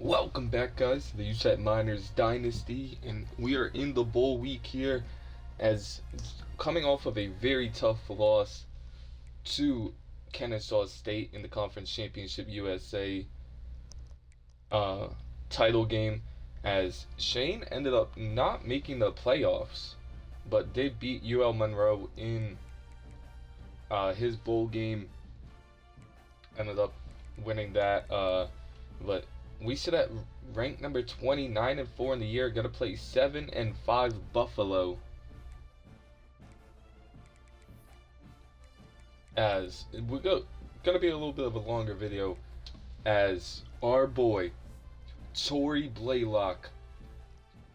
Welcome back, guys, to the Utep Miners Dynasty, and we are in the bowl week here, as coming off of a very tough loss to Kennesaw State in the Conference Championship USA uh, title game, as Shane ended up not making the playoffs, but did beat UL Monroe in his bowl game. Ended up winning that, but we sit at ranked number 29 and 4 in the year. Gonna play 7 and 5 Buffalo. As gonna be a little bit of a longer video, as our boy Tory Blaylock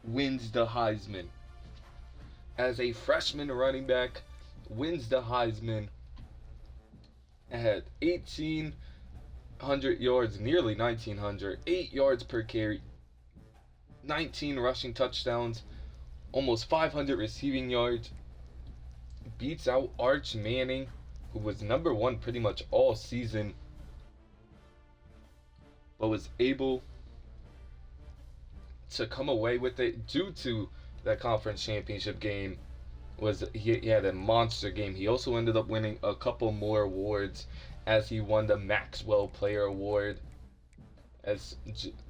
wins the Heisman. As a freshman running back, wins the Heisman at 1,800 yards, nearly 1,900, 8 yards per carry, 19 rushing touchdowns, almost 500 receiving yards. Beats out Arch Manning, who was number one pretty much all season, but was able to come away with it due to that conference championship game. He had a monster game. He also ended up winning a couple more awards, as he won the Maxwell Player Award. As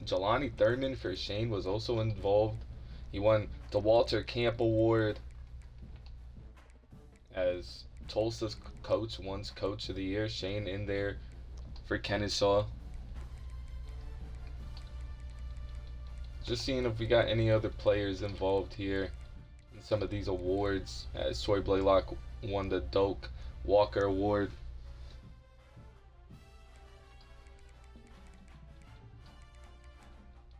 Jelani Thurman for Shane was also involved. He won the Walter Camp Award. As Tulsa's coach won Coach of the Year. Shane in there for Kennesaw. Just seeing if we got any other players involved here in some of these awards. As Tory Blaylock won the Doak Walker Award.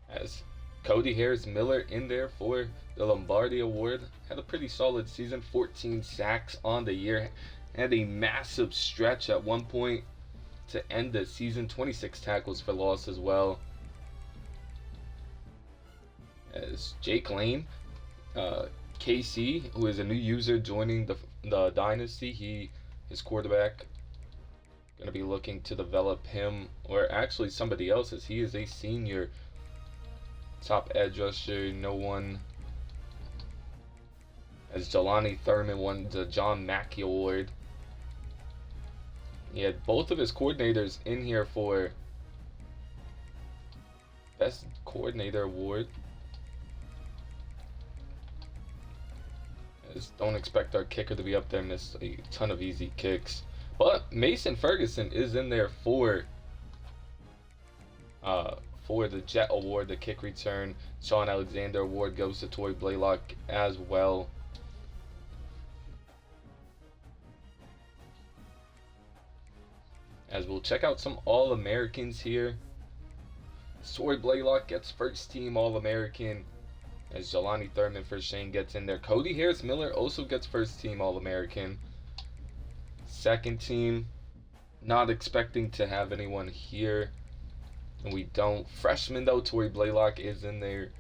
As Cody Harris Miller in there for the Lombardi Award. Had a pretty solid season, 14 sacks on the year. Had a massive stretch at one point to end the season, 26 tackles for loss as well. As Jake Lane, KC, who is a new user joining the Dynasty, his quarterback, going to be looking to develop him, or actually somebody else, as he is a senior. Top edge rusher, no one. As Jelani Thurman won the John Mackey Award. He had both of his coordinators in here for Best Coordinator Award. Just don't expect our kicker to be up there, miss a ton of easy kicks. But Mason Ferguson is in there for the Jet Award, the kick return. Sean Alexander Award goes to Tory Blaylock as well. As we'll check out some All-Americans here. Tory Blaylock gets first team All-American. As Jelani Thurman for Shane gets in there. Cody Harris Miller also gets first team All-American. Second team, not expecting to have anyone here. And we don't. Freshman though, Tory Blaylock is in there.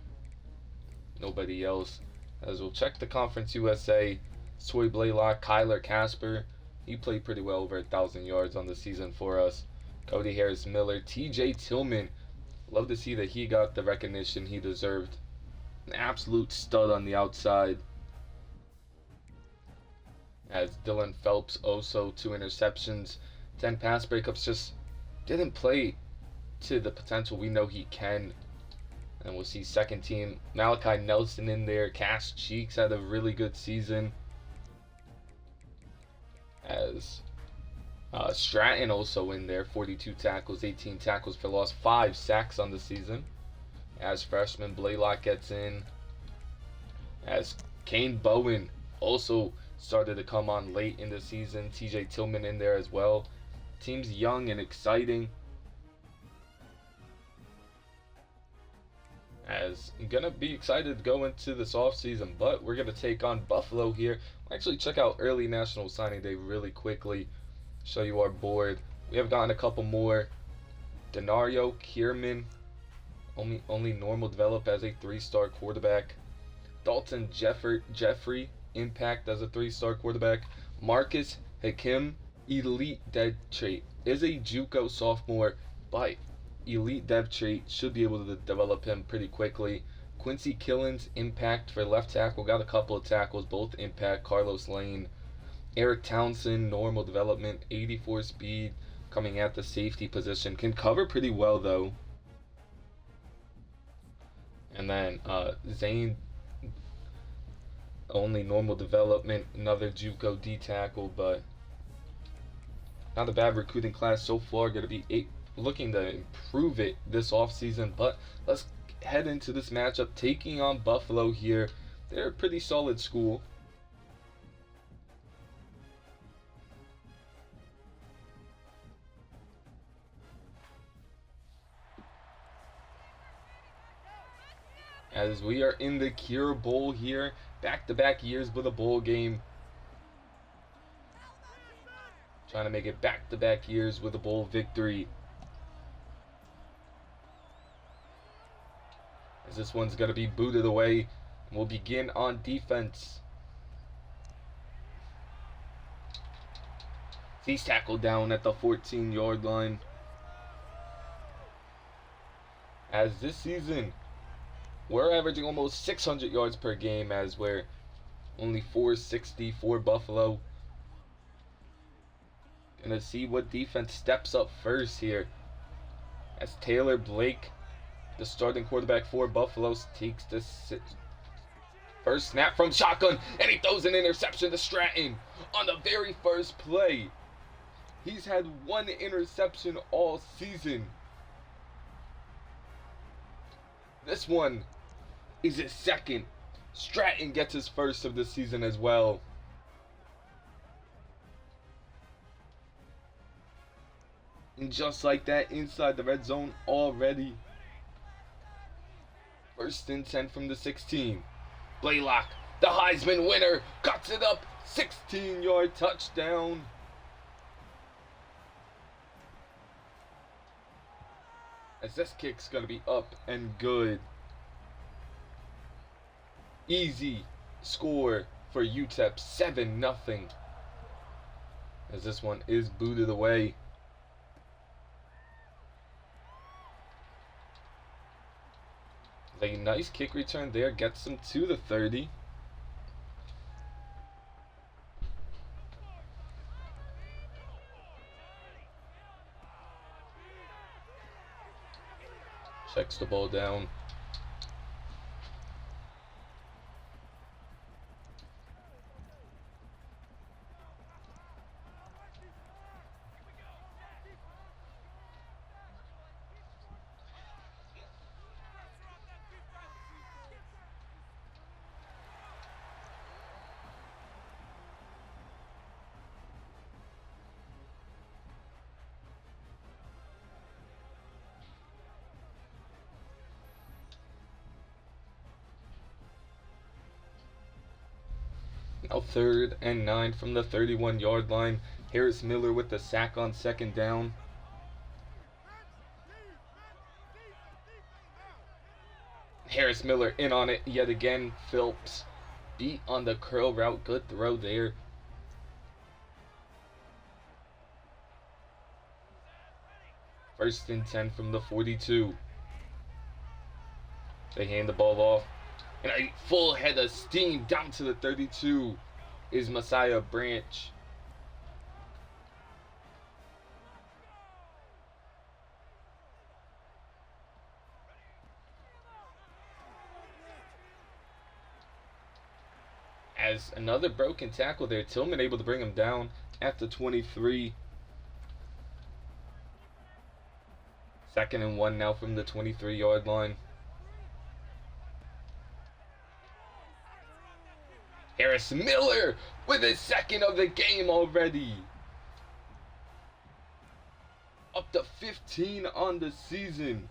Nobody else. As we'll check the Conference USA, Tory Blaylock, Kyler Casper. He played pretty well, over 1,000 yards on the season for us. Cody Harris Miller, TJ Tillman. Love to see that he got the recognition he deserved. An absolute stud on the outside. As Dylan Phelps also 2 interceptions, 10 pass breakups, just didn't play to the potential we know he can. And we'll see second team Malachi Nelson in there. Cash Cheeks had a really good season. As Stratton also in there, 42 tackles, 18 tackles for loss, 5 sacks on the season. As freshman Blaylock gets in. As Kane Bowen also started to come on late in the season. TJ Tillman in there as well. Team's young and exciting. As I'm gonna be excited to go into this offseason, but we're gonna take on Buffalo here. We'll actually check out early National Signing Day really quickly. Show you our board. We have gotten a couple more. Denario Kierman, only normal develop as a 3-star quarterback. Dalton Jeffrey, impact as a 3-star quarterback. Marcus Hakim, elite dead trait. Is a JUCO sophomore, but elite dev trait. Should be able to develop him pretty quickly. Quincy Killens, impact for left tackle. Got a couple of tackles, both impact. Carlos Lane. Eric Townsend, normal development. 84 speed, coming at the safety position. Can cover pretty well, though. And then Zane, only normal development. Another JUCO D tackle, but not a bad recruiting class so far. Going to be looking to improve it this offseason. But let's head into this matchup, taking on Buffalo here. They're a pretty solid school. As we are in the Cure Bowl here, back-to-back years with a bowl game. Trying to make it back-to-back years with a bowl victory. As this one's going to be booted away. We'll begin on defense. He's tackled down at the 14-yard line. As this season, we're averaging almost 600 yards per game, as we're only 460 for Buffalo. Gonna see what defense steps up first here. As Taylor Blake, the starting quarterback for Buffalo, takes the first snap from shotgun, and he throws an interception to Stratton on the very first play. He's had one interception all season. This one is his second. Stratton gets his first of the season as well. And just like that, inside the red zone already. 1st and 10 from the 16. Blaylock, the Heisman winner, cuts it up. 16-yard touchdown. As this kick's going to be up and good. Easy score for Utep, 7-0. As this one is booted away. A nice kick return there, gets them to the 30. Checks the ball down. Now 3rd and 9 from the 31-yard line. Harris Miller with the sack on 2nd down. Harris Miller in on it yet again. Phillips beat on the curl route. Good throw there. First and 10 from the 42. They hand the ball off. And a full head of steam down to the 32 is Messiah Branch. As another broken tackle there, Tillman able to bring him down at the 23. 2nd and 1 now from the 23-yard line. Harris Miller with his 2nd of the game already. Up to 15 on the season.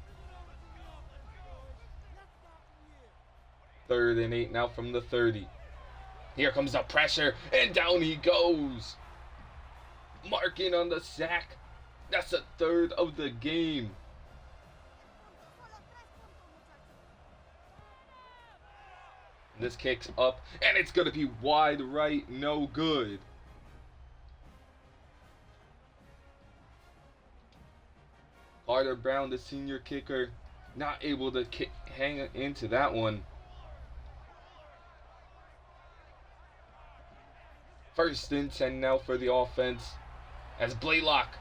3rd and 8 now from the 30. Here comes the pressure, and down he goes. Marking on the sack. That's the 3rd of the game. This kick's up, and it's going to be wide right, no good. Carter Brown, the senior kicker, not able to hang into that one. First and 10 now for the offense as Blaylock,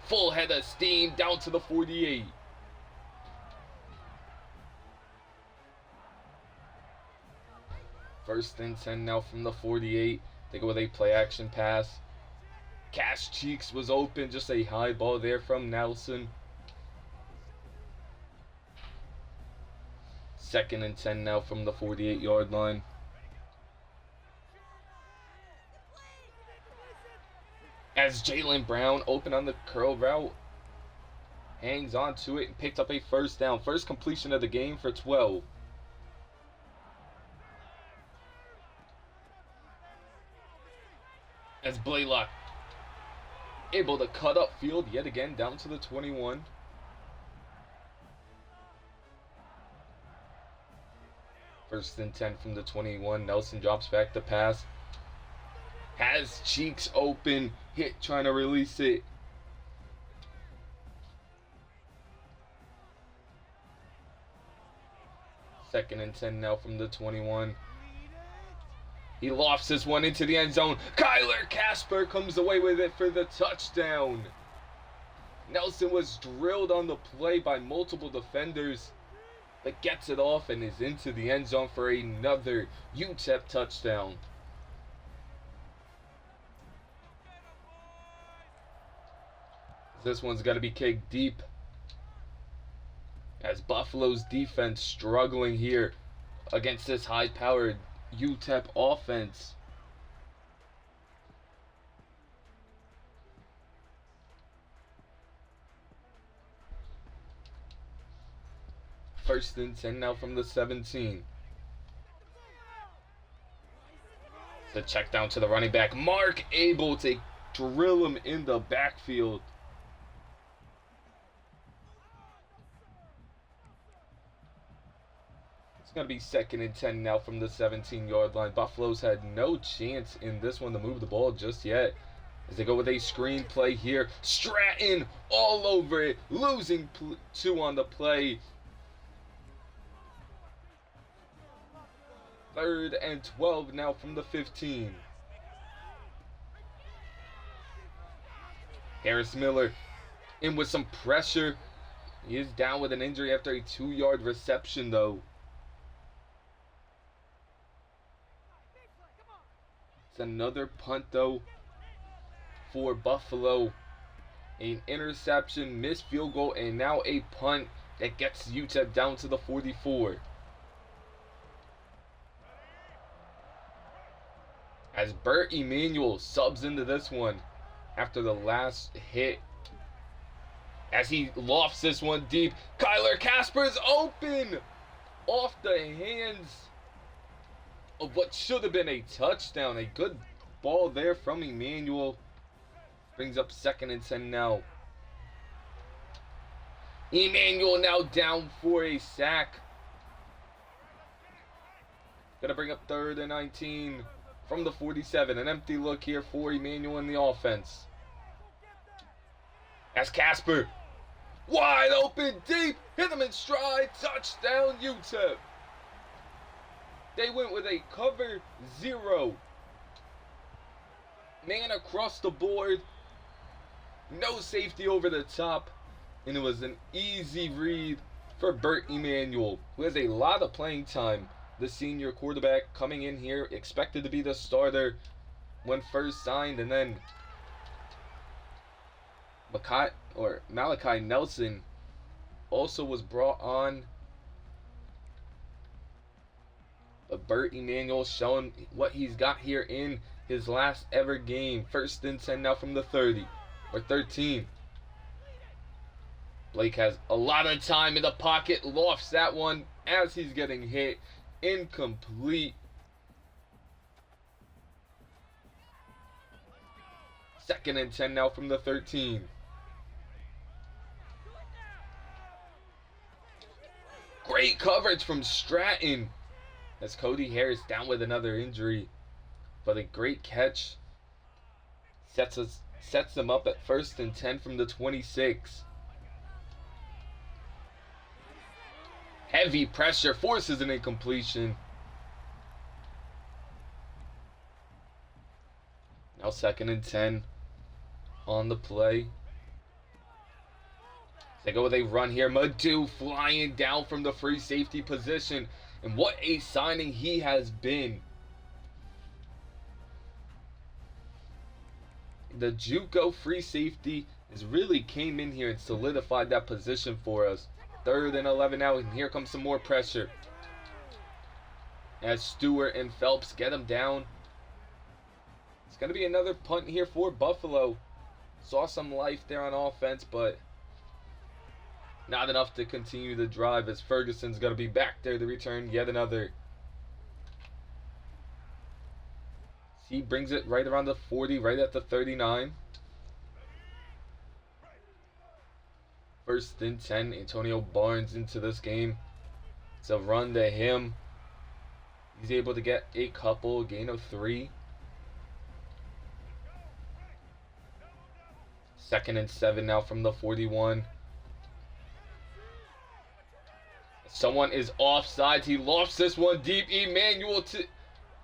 full head of steam down to the 48. First and 10 now from the 48. They go with a play action pass. Cash Cheeks was open, just a high ball there from Nelson. Second and 10 now from the 48-yard line. As Jalen Brown open on the curl route, hangs on to it and picked up a first down. First completion of the game for 12. As Blaylock able to cut up field yet again down to the 21. First and 10 from the 21. Nelson drops back to pass. Has Cheeks open. Hit trying to release it. Second and 10 now from the 21. He lofts this one into the end zone. Kyler Casper comes away with it for the touchdown. Nelson was drilled on the play by multiple defenders, but gets it off and is into the end zone for another Utep touchdown. This one's got to be kicked deep, as Buffalo's defense struggling here against this high-powered Utep offense. First and 10 now from the 17. The check down to the running back. Mark able to drill him in the backfield. Going to be second and 10 now from the 17-yard line. Buffalo's had no chance in this one to move the ball just yet, as they go with a screen play here. Stratton all over it, losing 2 on the play. Third and 12 now from the 15. Harris Miller in with some pressure. He is down with an injury after a 2-yard reception though. It's another punt though for Buffalo. An interception, missed field goal, and now a punt that gets Utep down to the 44. As Bert Emanuel subs into this one after the last hit. As he lofts this one deep. Kyler Casper's open! Off the hands of what should have been a touchdown. A good ball there from Emanuel. Brings up second and 10 now. Emanuel now down for a sack. Gonna bring up third and 19 from the 47. An empty look here for Emanuel in the offense. As Casper, wide open, deep, hit him in stride, touchdown Utep. They went with a cover 0. Man across the board. No safety over the top. And it was an easy read for Bert Emanuel, who has a lot of playing time. The senior quarterback coming in here, expected to be the starter when first signed. And then Malachi Nelson also was brought on. Bert Emanuel showing what he's got here in his last ever game. First and 10 now from the 30 or 13. Blake has a lot of time in the pocket, lofts that one as he's getting hit. Incomplete. Second and 10 now from the 13. Great coverage from Stratton, as Cody Harris down with another injury. But a great catch sets them up at first and 10 from the 26. Heavy pressure forces an incompletion. Now 2nd and 10 on the play. They go with a run here. Madu flying down from the free safety position. And what a signing he has been. The JUCO free safety has really came in here and solidified that position for us. 3rd and 11 now, and here comes some more pressure. As Stewart and Phelps get him down. It's going to be another punt here for Buffalo. Saw some life there on offense, but not enough to continue the drive as Ferguson's going to be back there to return yet another. He brings it right around the 40, right at the 39. 1st and 10, Antonio Barnes into this game. It's a run to him. He's able to get a couple, gain of 3. 2nd and 7 now from the 41. Someone is offside. He lofts this one deep. Emmanuel to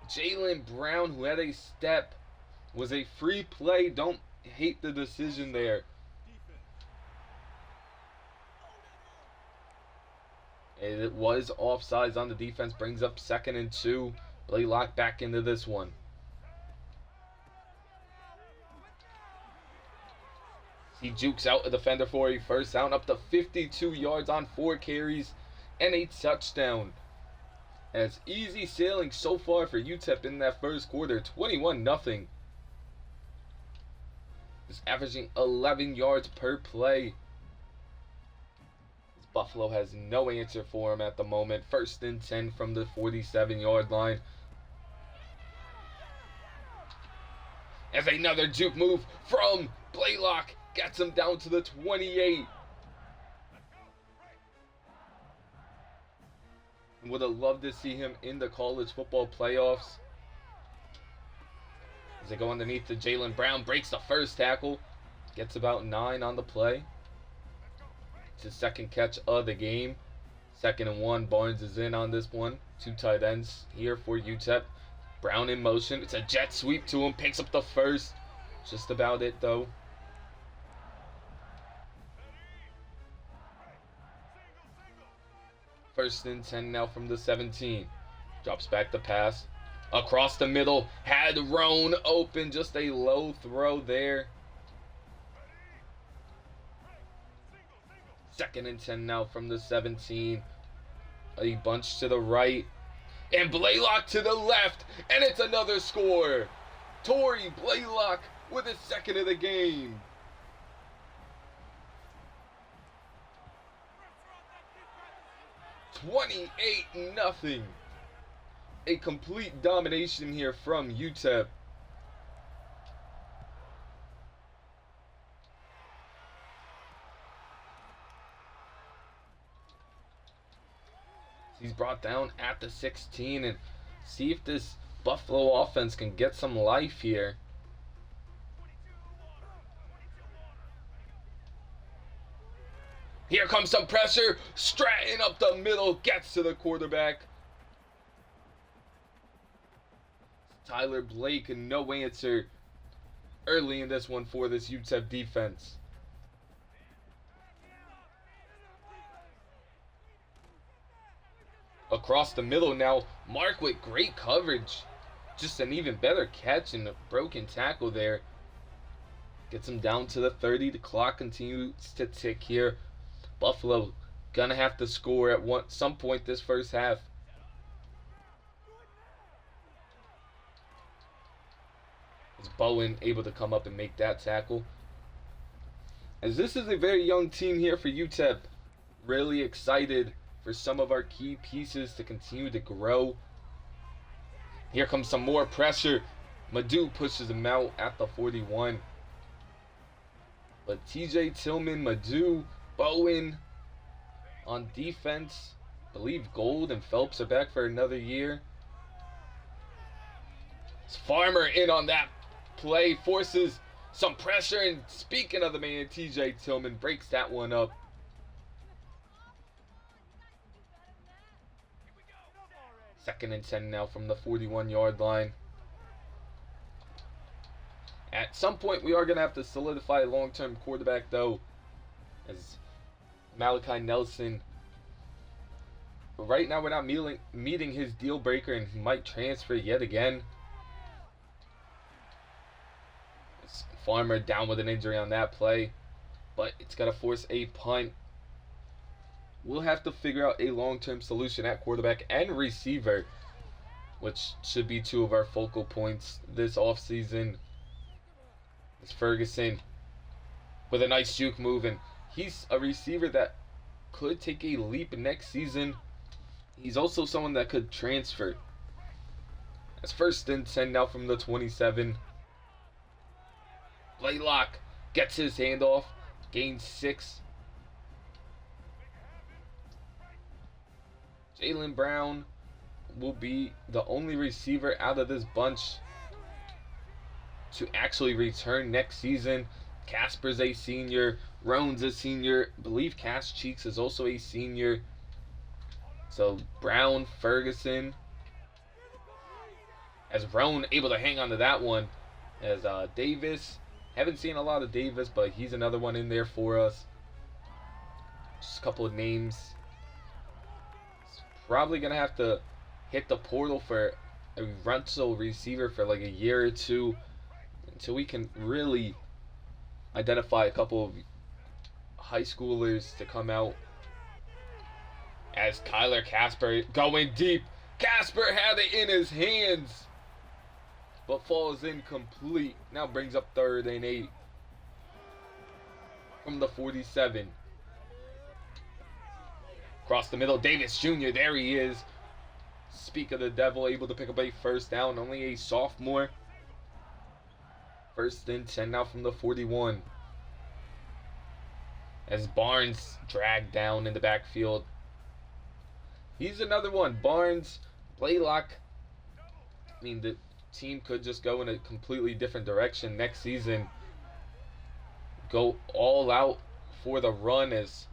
Jalen Brown, who had a step. Was a free play. Don't hate the decision there. It was offsides on the defense. Brings up 2nd and 2. Blaylock back into this one. He jukes out a defender for a 1st down. Up to 52 yards on 4 carries and a touchdown. As easy sailing so far for Utep in that 1st quarter. 21-0. Just averaging 11 yards per play. Buffalo has no answer for him at the moment. 1st and 10 from the 47-yard line. As another juke move from Blaylock gets him down to the 28. Would have loved to see him in the college football playoffs. As they go underneath to Jalen Brown, breaks the 1st tackle. Gets about 9 on the play. His 2nd catch of the game. 2nd and 1. Barnes is in on this one. 2 tight ends here for UTEP. Brown in motion. It's a jet sweep to him. Picks up the 1st. Just about it though. 1st and 10 now from the 17. Drops back the pass. Across the middle. Had Roan open. Just a low throw there. 2nd and 10 now from the 17. A bunch to the right. And Blaylock to the left. And it's another score. Torrey Blaylock with his 2nd of the game. $28-0. A complete domination here from UTEP. He's brought down at the 16, and see if this Buffalo offense can get some life here. Here comes some pressure. Stratton up the middle. Gets to the quarterback. Tyler Blake, and no answer early in this one for this UTEP defense. Across the middle now. Mark with great coverage. Just an even better catch and a broken tackle there. Gets him down to the 30. The clock continues to tick here. Buffalo gonna have to score at some point this first half. Is Bowen able to come up and make that tackle? As this is a very young team here for UTEP. Really excited for some of our key pieces to continue to grow. Here comes some more pressure. Madu pushes him out at the 41. But TJ Tillman, Madu, Bowen on defense. I believe Gold and Phelps are back for another year. It's Farmer in on that play. Forces some pressure. And speaking of the man, TJ Tillman breaks that one up. Second and 10 now from the 41-yard line. At some point, we are going to have to solidify a long-term quarterback, though, as Malachi Nelson. But right now, we're not meeting his deal breaker, and he might transfer yet again. Farmer down with an injury on that play, but it's going to force a punt. We'll have to figure out a long-term solution at quarterback and receiver, which should be two of our focal points this offseason. It's Ferguson with a nice juke move, and he's a receiver that could take a leap next season. He's also someone that could transfer. It's first and 10 now from the 27. Blaylock gets his handoff, gains 6. Jaylen Brown will be the only receiver out of this bunch to actually return next season. Casper's a senior. Roan's a senior. I believe Cass Cheeks is also a senior. So Brown, Ferguson. As Roan able to hang on to that one. As Davis. Haven't seen a lot of Davis, but he's another one in there for us. Just a couple of names. Probably going to have to hit the portal for a rental receiver for like a year or two until we can really identify a couple of high schoolers to come out. As Kyler Casper going deep. Casper had it in his hands, but falls incomplete. Now brings up 3rd and 8 from the 47. Across the middle, Davis Jr., there he is. Speak of the devil, able to pick up a first down, only a sophomore. First and 10 now from the 41. As Barnes dragged down in the backfield. He's another one. Barnes, Blaylock. I mean, the team could just go in a completely different direction next season. Go all out for the run as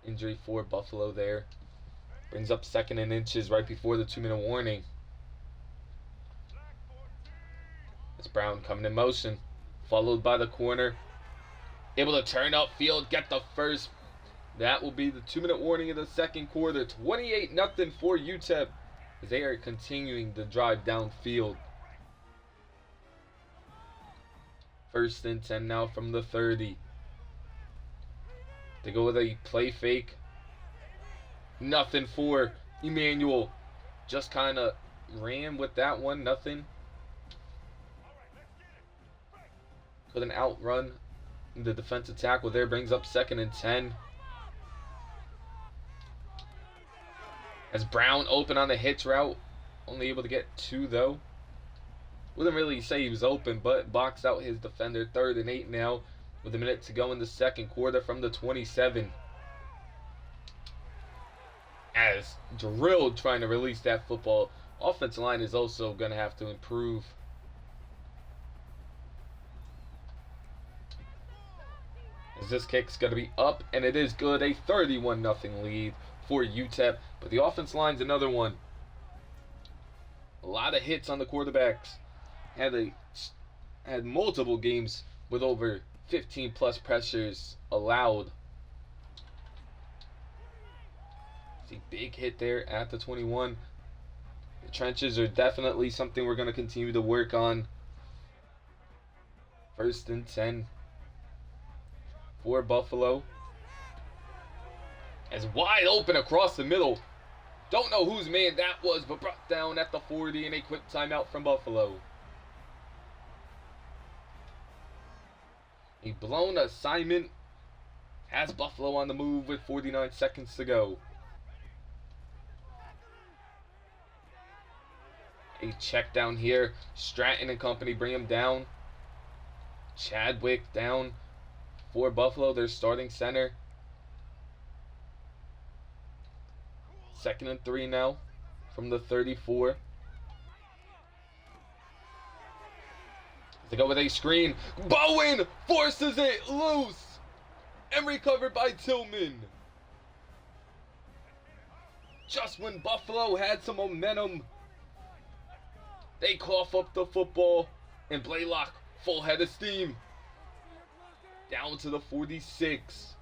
injury for Buffalo there. Brings up 2nd and inches right before the 2-minute warning. It's Brown coming in motion. Followed by the corner. Able to turn upfield, get the first. That will be the 2-minute warning of the second quarter. 28-0 for Utep as they are continuing to drive downfield. First and 10 now from the 30. They go with a play fake. Nothing for Emmanuel. Just kind of ran with that one. Nothing. Couldn't outrun the defensive tackle there. Brings up 2nd and 10. As Brown open on the hitch route. Only able to get 2 though. Wouldn't really say he was open, but boxed out his defender. 3rd and 8 now. With a minute to go in the second quarter from the 27. As drilled trying to release that football. Offensive line is also going to have to improve. As this kick's going to be up, and it is good. A 31-0 lead for UTEP. But the offensive line's another one. A lot of hits on the quarterbacks. Had multiple games with over 15 plus pressures allowed. See, big hit there at the 21. The trenches are definitely something we're going to continue to work on. First and 10 for Buffalo. As wide open across the middle. Don't know whose man that was, but brought down at the 40 and a quick timeout from Buffalo. A blown assignment has Buffalo on the move with 49 seconds to go. A check down here. Stratton and company bring him down. Chadwick down for Buffalo, their starting center. 2nd and 3 now from the 34. They go with a screen. Bowen forces it loose and recovered by Tillman. Just when Buffalo had some momentum, they cough up the football, and Blaylock, full head of steam, down to the 46.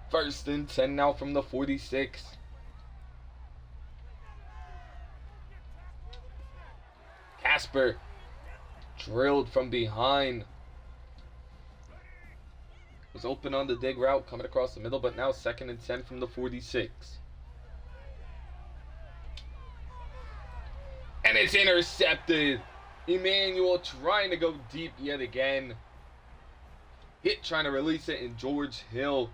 First and 10 now from the 46. Casper drilled from behind. Was open on the dig route, coming across the middle, but now second and 10 from the 46. And it's intercepted. Emmanuel trying to go deep yet again. Hit trying to release it, and George Hill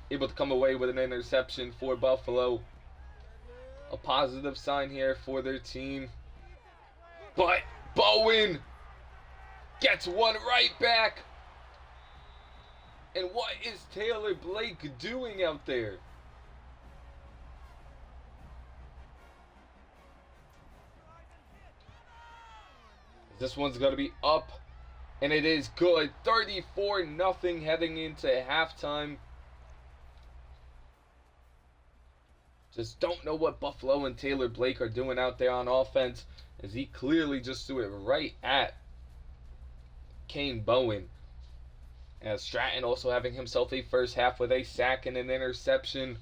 able to come away with an interception for Buffalo. A positive sign here for their team. But Bowen gets one right back. And what is Taylor Blake doing out there? This one's going to be up, and it is good. 34-0 heading into halftime. Just don't know what Buffalo and Taylor Blake are doing out there on offense, as he clearly just threw it right at Kane Bowen. As Stratton also having himself a first half with a sack and an interception.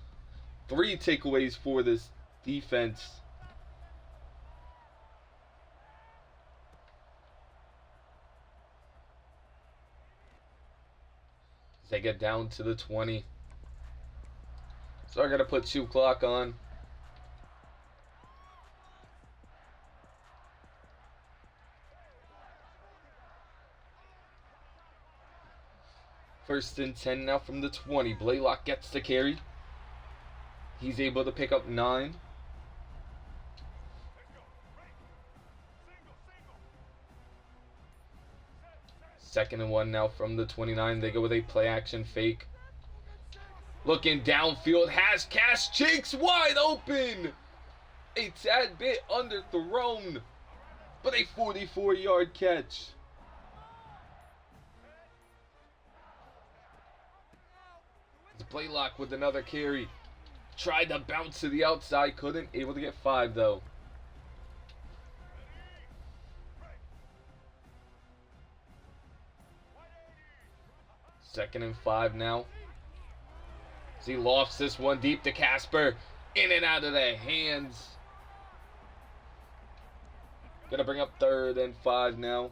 3 takeaways for this defense. As they get down to the 20. So I'm going to put 2 clock on. First and 10 now from the 20. Blaylock gets the carry. He's able to pick up 9. Second and 1 now from the 29. They go with a play action fake. Looking downfield, has Cash Cheeks wide open. A tad bit underthrown, but a 44-yard catch. Blaylock with another carry. Tried to bounce to the outside, couldn't. Able to get 5 though. Second and 5 now. As he lofts this one deep to Casper. In and out of the hands. Gonna bring up 3rd and 5 now.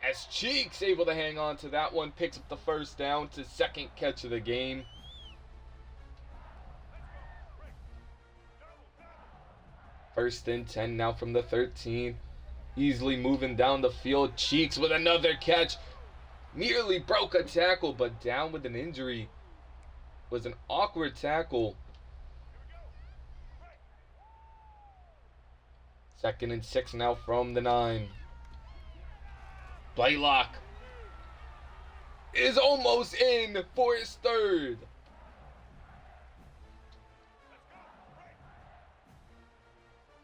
As Cheeks able to hang on to that one, picks up the first down to 2nd catch of the game. First and 10 now from the 13. Easily moving down the field. Cheeks with another catch. Nearly broke a tackle, but down with an injury. Was an awkward tackle. 2nd and 6 now from the 9. Blaylock is almost in for his 3rd.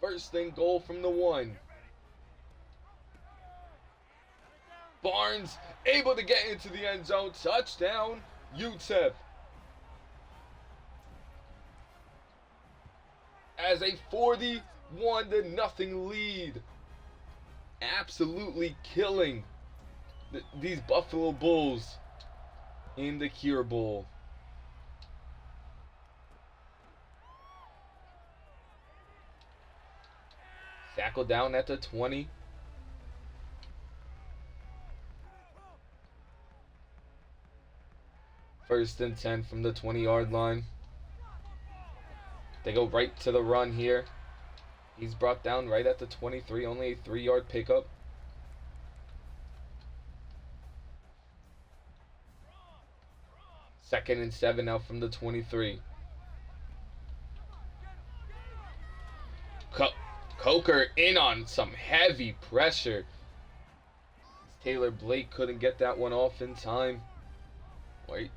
First and goal from the 1. Barnes able to get into the end zone. Touchdown, Utep. As a 41-0 lead. Absolutely killing these Buffalo Bulls in the Cure Bowl. Tackle down at the 20. First and 10 from the 20-yard line. They go right to the run here. He's brought down right at the 23, only a 3-yard pickup. Second and 7 now from the 23. Coker in on some heavy pressure. Taylor Blake couldn't get that one off in time. Or he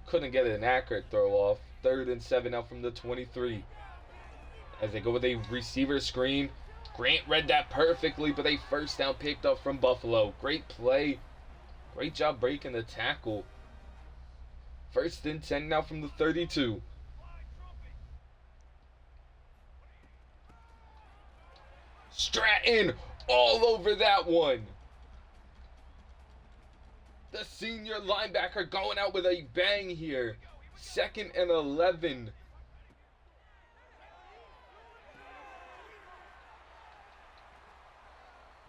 couldn't get an accurate throw off. 3rd and 7 now from the 23. As they go with a receiver screen. Grant read that perfectly, but a first down picked up from Buffalo. Great play. Great job breaking the tackle. 1st and 10 now from the 32. Stratton all over that one. The senior linebacker going out with a bang here. 2nd and 11.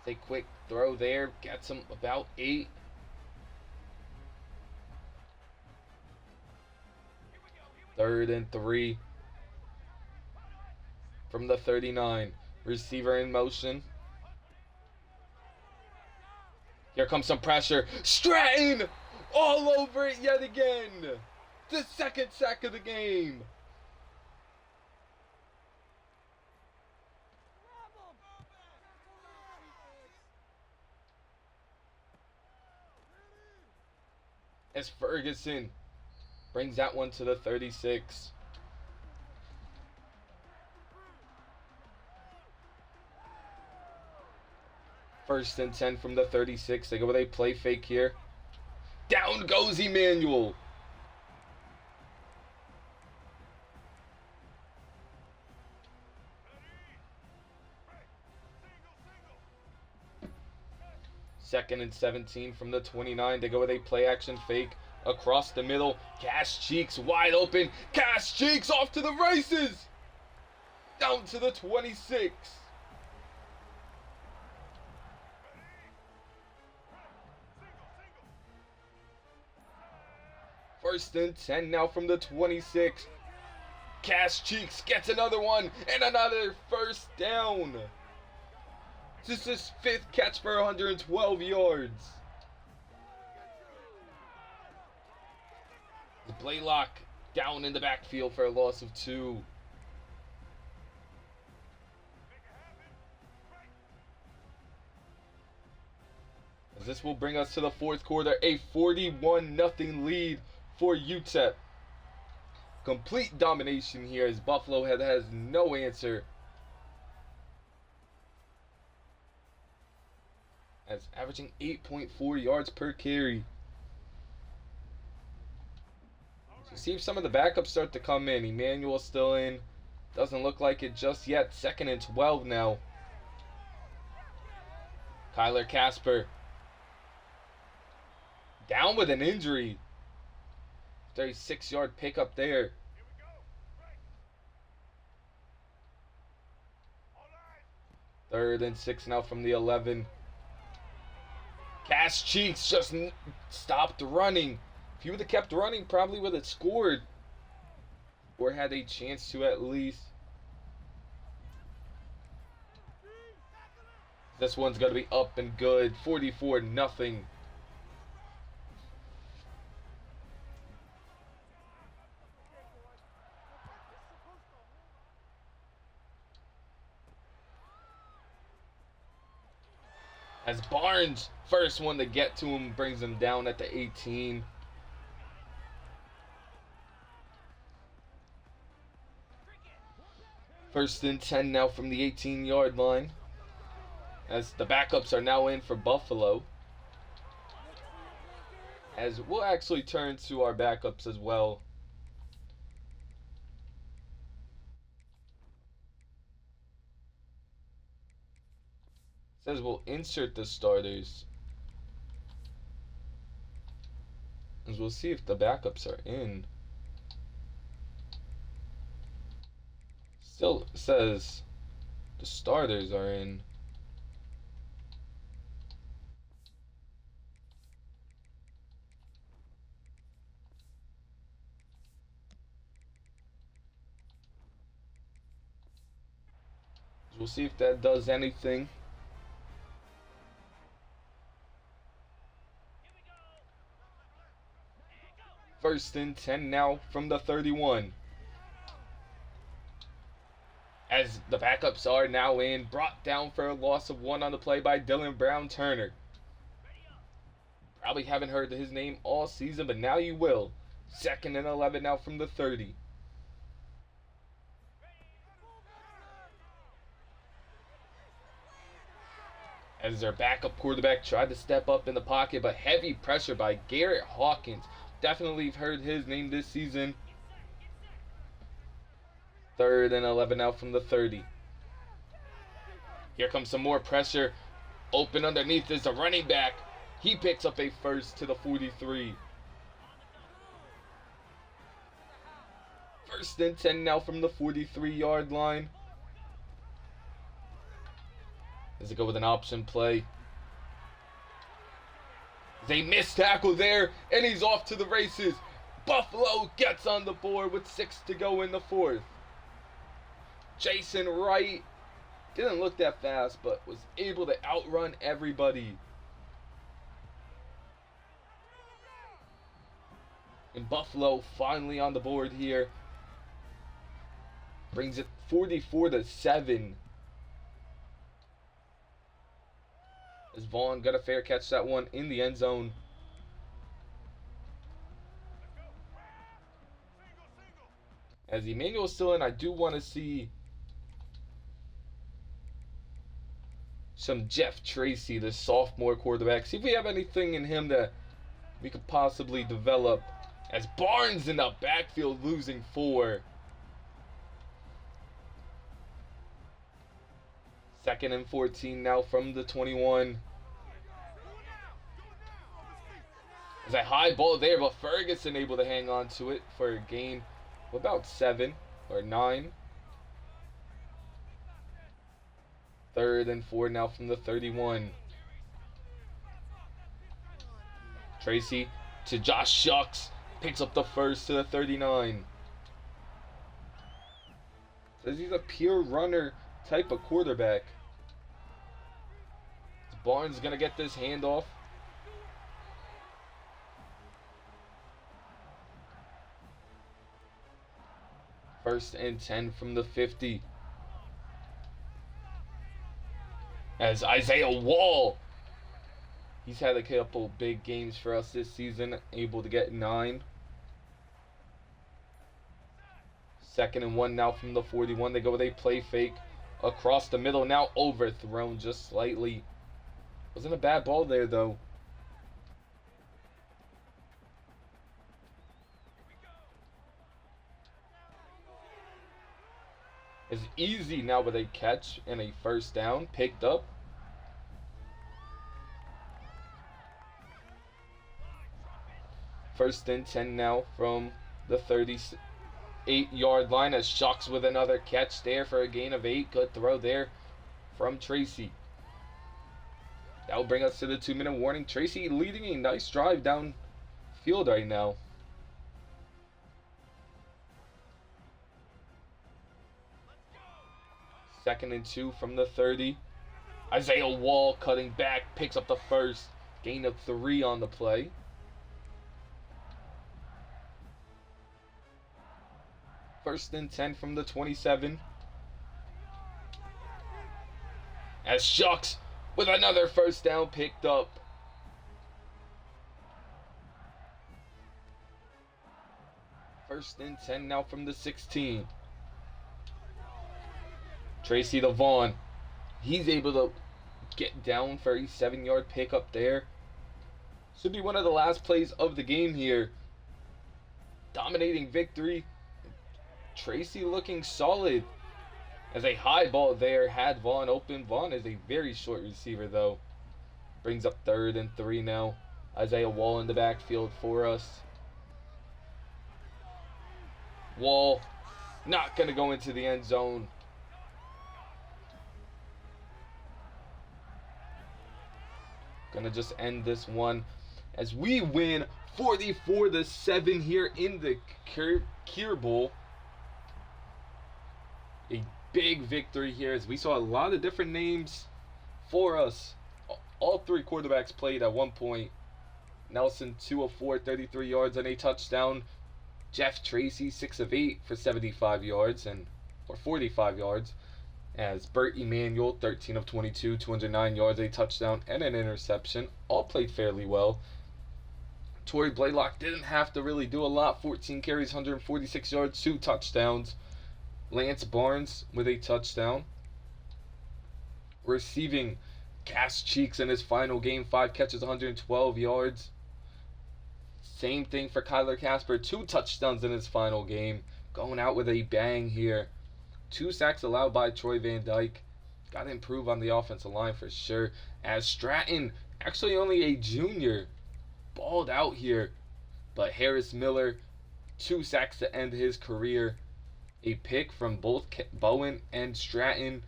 A quick throw there. Gets him about 8. Third and 3. From the 39. Receiver in motion. Here comes some pressure. Stratton! All over it yet again. The 2nd sack of the game. As Ferguson brings that one to the 36. First and 10 from the 36. They go with a play fake here. Down goes Emmanuel. Second and 17 from the 29. They go with a play action fake across the middle. Cash Cheeks wide open. Cash Cheeks off to the races. Down to the 26. First and 10 now from the 26. Cash Cheeks gets another one and another first down. This is his 5th catch for 112 yards. Blaylock down in the backfield for a loss of 2. As this will bring us to the 4th quarter, a 41-0 lead for Utep. Complete domination here as Buffalo has no answer. As averaging 8.4 yards per carry. So see if some of the backups start to come in. Emmanuel still in. Doesn't look like it just yet. 2nd and 12 now. Kyler Casper. Down with an injury. 36-yard pickup there. Third and 6 now from the 11. Cash Cheeks just stopped running. If he would have kept running, probably would have scored. Or had a chance to at least. This one's going to be up and good. 44-0. As Barnes, first one to get to him, brings him down at the 18. First and 10 now from the 18-yard line. As the backups are now in for Buffalo. As we'll actually turn to our backups as well. Says we'll insert the starters. As we'll see if the backups are in. Still says the starters are in. We'll see if that does anything. First and 10 now from the 31. As the backups are now in, brought down for a loss of 1 on the play by Dylan Brown Turner. Probably haven't heard his name all season, but now you will. 2nd and 11 now from the 30. As their backup quarterback tried to step up in the pocket, but heavy pressure by Garrett Hawkins. Definitely heard his name this season. 3rd and 11 out from the 30. Here comes some more pressure. Open underneath is the running back. He picks up a first to the 43. 1st and 10 now from the 43-yard line. As they go with an option play. They miss tackle there, and he's off to the races. Buffalo gets on the board with 6 to go in the 4th. Jason Wright didn't look that fast, but was able to outrun everybody. And Buffalo finally on the board here. Brings it 44-7. As Vaughn got a fair catch that one in the end zone. As Emmanuel's still in, I do want to see some Jeff Tracy, the sophomore quarterback. See if we have anything in him that we could possibly develop. As Barnes in the backfield losing 4. 2nd and 14 now from the 21. There's a high ball there, but Ferguson able to hang on to it for a gain of about 7 or 9. 3rd and 4 now from the 31. Tracy to Josh Shucks. Picks up the first to the 39. Says he's a pure runner type of quarterback. Barnes gonna get this handoff. First and 10 from the 50. As Isaiah Wall, he's had a couple big games for us this season, able to get 9. 2nd and 1 now from the 41. They go with a play fake across the middle. Now overthrown just slightly. Wasn't a bad ball there, though. It's easy now with a catch and a first down picked up. First and 10 now from the 38-yard line as Shucks with another catch there for a gain of 8. Good throw there from Tracy. That will bring us to the 2-minute warning. Tracy leading a nice drive downfield right now. Second and 2 from the 30. Isaiah Wall cutting back, picks up the first. Gain of 3 on the play. First and 10 from the 27. As Shucks with another first down picked up. First and 10 now from the 16. Tracy to Vaughn. He's able to get down for a 7-yard pickup there. Should be one of the last plays of the game here. Dominating victory. Tracy looking solid. As a high ball there had Vaughn open. Vaughn is a very short receiver though. Brings up 3rd and 3 now. Isaiah Wall in the backfield for us. Wall not going to go into the end zone. Gonna just end this one as we win 44-7 here in the Kier Bowl. A big victory here as we saw a lot of different names for us. All 3 quarterbacks played at one point. Nelson 2 of 4, 33 yards and a touchdown. Jeff Tracy 6 of 8 for 75 yards or 45 yards. As Bert Emanuel 13 of 22, 209 yards, a touchdown and an interception. All played fairly well. Torrey Blaylock didn't have to really do a lot. 14 carries, 146 yards, 2 touchdowns. Lance Barnes with a touchdown. Receiving Gas Cheeks in his final game, 5 catches, 112 yards. Same thing for Kyler Casper, 2 touchdowns in his final game. Going out with a bang here. 2 sacks allowed by Troy Van Dyke. Got to improve on the offensive line for sure. As Stratton, actually only a junior, balled out here. But Harris Miller, 2 sacks to end his career. A pick from both Bowen and Stratton.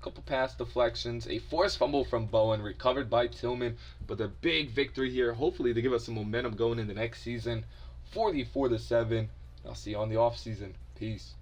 Couple pass deflections, a forced fumble from Bowen, recovered by Tillman, but a big victory here, hopefully to give us some momentum going into next season. 44-7. I'll see you on the off season. Peace.